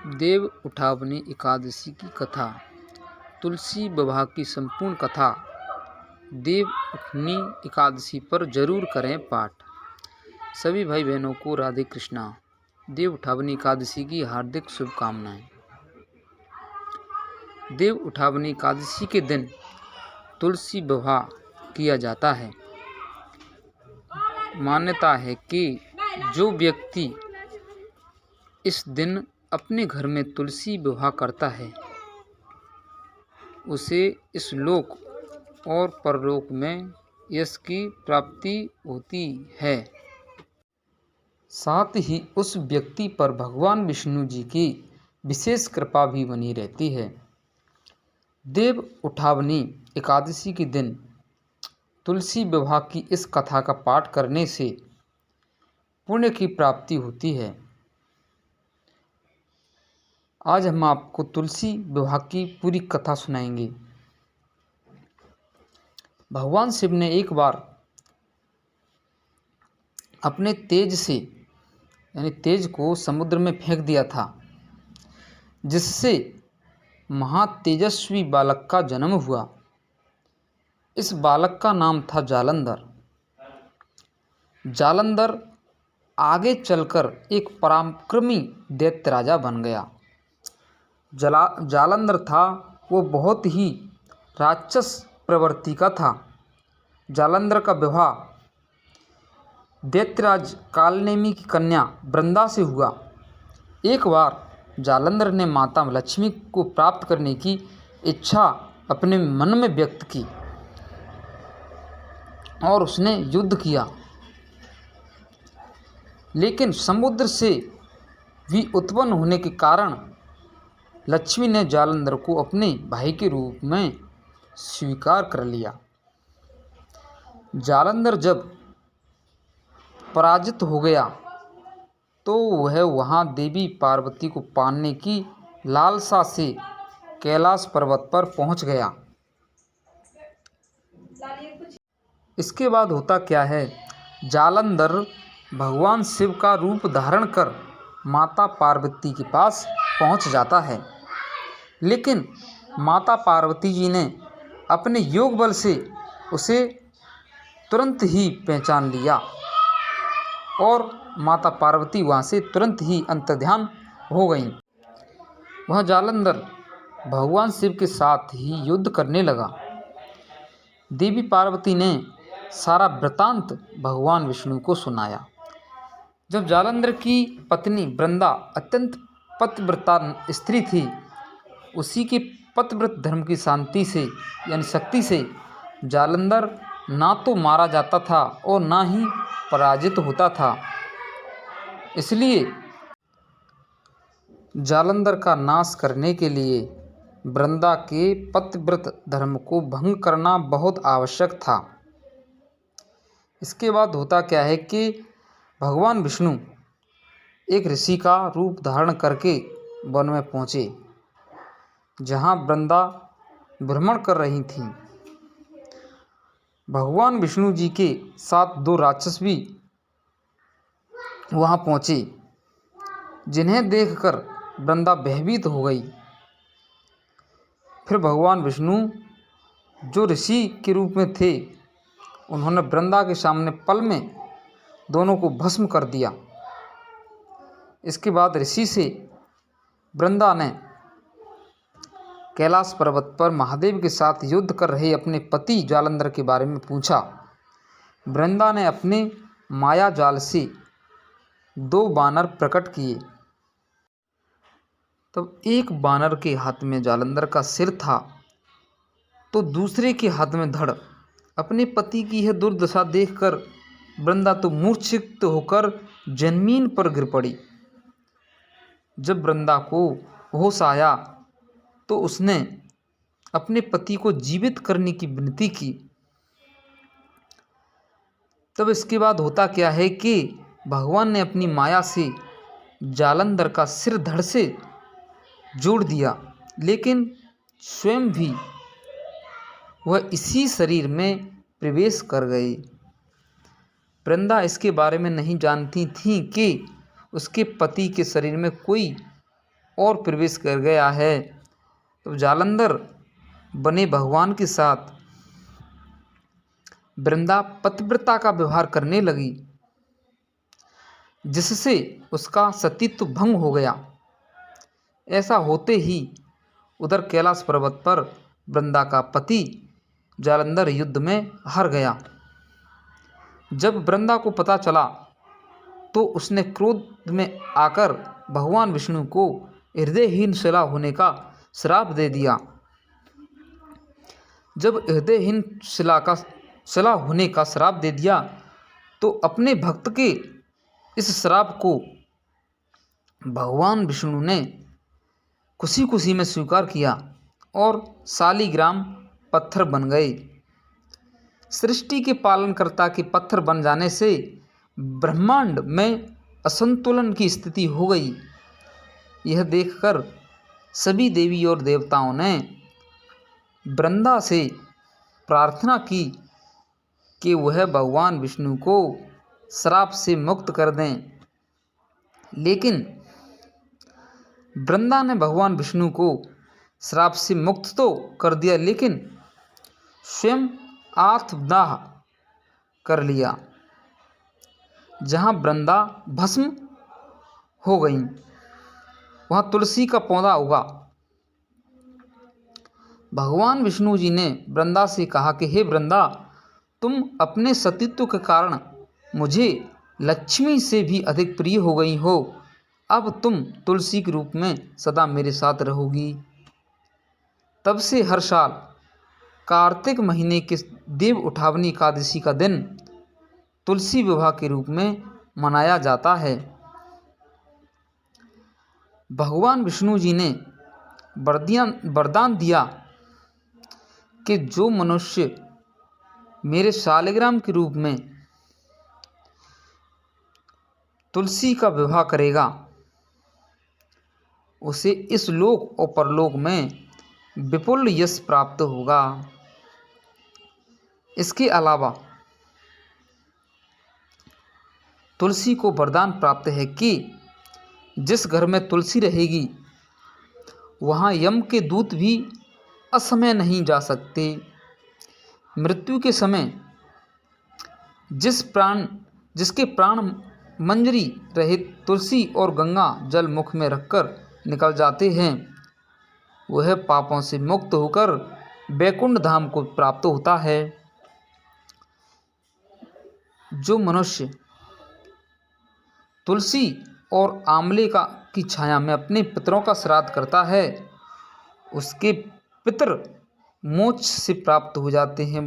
देव उठावनी एकादशी की कथा। तुलसी विवाह की संपूर्ण कथा देव उठनी एकादशी पर जरूर करें पाठ। सभी भाई बहनों को राधे कृष्णा। देव उठावनी एकादशी की हार्दिक शुभकामनाएं। देव उठावनी एकादशी के दिन तुलसी विवाह किया जाता है। मान्यता है कि जो व्यक्ति इस दिन अपने घर में तुलसी विवाह करता है उसे इस लोक और परलोक में यश की प्राप्ति होती है। साथ ही उस व्यक्ति पर भगवान विष्णु जी की विशेष कृपा भी बनी रहती है। देव उठावनी एकादशी के दिन तुलसी विवाह की इस कथा का पाठ करने से पुण्य की प्राप्ति होती है। आज हम आपको तुलसी विवाह की पूरी कथा सुनाएंगे। भगवान शिव ने एक बार अपने तेज से यानी तेज को समुद्र में फेंक दिया था, जिससे महातेजस्वी बालक का जन्म हुआ। इस बालक का नाम था जालंधर। जालंधर आगे चलकर एक पराक्रमी दैत्य राजा बन गया। जालंधर था वो बहुत ही राक्षस प्रवृत्ति का था। जालंधर का विवाह दैत्यराज कालनेमी की कन्या वृंदा से हुआ। एक बार जालंधर ने माता लक्ष्मी को प्राप्त करने की इच्छा अपने मन में व्यक्त की और उसने युद्ध किया, लेकिन समुद्र से भी उत्पन्न होने के कारण लक्ष्मी ने जालंधर को अपने भाई के रूप में स्वीकार कर लिया। जालंधर जब पराजित हो गया तो वह वहां देवी पार्वती को पाने की लालसा से कैलाश पर्वत पर पहुंच गया। इसके बाद होता क्या है, जालंधर भगवान शिव का रूप धारण कर माता पार्वती के पास पहुंच जाता है, लेकिन माता पार्वती जी ने अपने योग बल से उसे तुरंत ही पहचान लिया और माता पार्वती वहाँ से तुरंत ही अंतर्ध्यान हो गईं। वह जालंधर भगवान शिव के साथ ही युद्ध करने लगा। देवी पार्वती ने सारा वृतांत भगवान विष्णु को सुनाया। जब जालंधर की पत्नी वृंदा अत्यंत पतिव्रता स्त्री थी, उसी के पतिव्रत धर्म की शांति से यानी शक्ति से जालंधर ना तो मारा जाता था और ना ही पराजित होता था। इसलिए जालंधर का नाश करने के लिए वृंदा के पतिव्रत धर्म को भंग करना बहुत आवश्यक था। इसके बाद होता क्या है कि भगवान विष्णु एक ऋषि का रूप धारण करके वन में पहुँचे, जहाँ वृंदा भ्रमण कर रही थीं। भगवान विष्णु जी के साथ दो राक्षस भी वहाँ पहुँचे, जिन्हें देखकर वृंदा भयभीत हो गई। फिर भगवान विष्णु जो ऋषि के रूप में थे, उन्होंने वृंदा के सामने पल में दोनों को भस्म कर दिया। इसके बाद ऋषि से वृंदा ने कैलाश पर्वत पर महादेव के साथ युद्ध कर रहे अपने पति जालंधर के बारे में पूछा। वृंदा ने अपने माया जाल से दो बानर प्रकट किए। तब एक बानर के हाथ में जालंधर का सिर था तो दूसरे के हाथ में धड़। अपने पति की यह दुर्दशा देखकर वृंदा तो मूर्छित होकर जमीन पर गिर पड़ी। जब वृंदा को होश आया तो उसने अपने पति को जीवित करने की विनती की। तब इसके बाद होता क्या है कि भगवान ने अपनी माया से जालंधर का सिर धड़ से जोड़ दिया, लेकिन स्वयं भी वह इसी शरीर में प्रवेश कर गए। वृंदा इसके बारे में नहीं जानती थी कि उसके पति के शरीर में कोई और प्रवेश कर गया है। तो जालंधर बने भगवान के साथ वृंदा पतिव्रता का व्यवहार करने लगी, जिससे उसका सतीत्व भंग हो गया। ऐसा होते ही उधर कैलाश पर्वत पर वृंदा का पति जालंधर युद्ध में हार गया। जब वृंदा को पता चला तो उसने क्रोध में आकर भगवान विष्णु को हृदयहीन शिला होने का श्राप दे दिया। जब हृदयहीन शिला होने का श्राप दे दिया तो अपने भक्त के इस श्राप को भगवान विष्णु ने खुशी खुशी में स्वीकार किया और शालिग्राम पत्थर बन गए। सृष्टि के पालनकर्ता के पत्थर बन जाने से ब्रह्मांड में असंतुलन की स्थिति हो गई। यह देखकर सभी देवी और देवताओं ने वृंदा से प्रार्थना की कि वह भगवान विष्णु को श्राप से मुक्त कर दें। लेकिन वृंदा ने भगवान विष्णु को श्राप से मुक्त तो कर दिया, लेकिन स्वयं आत्मदाह कर लिया। जहाँ वृंदा भस्म हो गई वहाँ तुलसी का पौधा उगा। भगवान विष्णु जी ने वृंदा से कहा कि हे वृंदा, तुम अपने सतीत्व के कारण मुझे लक्ष्मी से भी अधिक प्रिय हो गई हो। अब तुम तुलसी के रूप में सदा मेरे साथ रहोगी। तब से हर साल कार्तिक महीने के देव उठावनी एकादशी का दिन तुलसी विवाह के रूप में मनाया जाता है। भगवान विष्णु जी ने वरदान दिया कि जो मनुष्य मेरे शालिग्राम के रूप में तुलसी का विवाह करेगा उसे इस लोक और परलोक में विपुल यश प्राप्त होगा। इसके अलावा तुलसी को वरदान प्राप्त है कि जिस घर में तुलसी रहेगी वहाँ यम के दूत भी असमय नहीं जा सकते। मृत्यु के समय जिसके प्राण मंजरी रहित तुलसी और गंगा जल मुख में रखकर निकल जाते हैं वह पापों से मुक्त होकर वैकुंठ धाम को प्राप्त होता है। जो मनुष्य तुलसी और आंवले की छाया में अपने पितरों का श्राद्ध करता है उसके पितर मोक्ष से प्राप्त हो जाते हैं।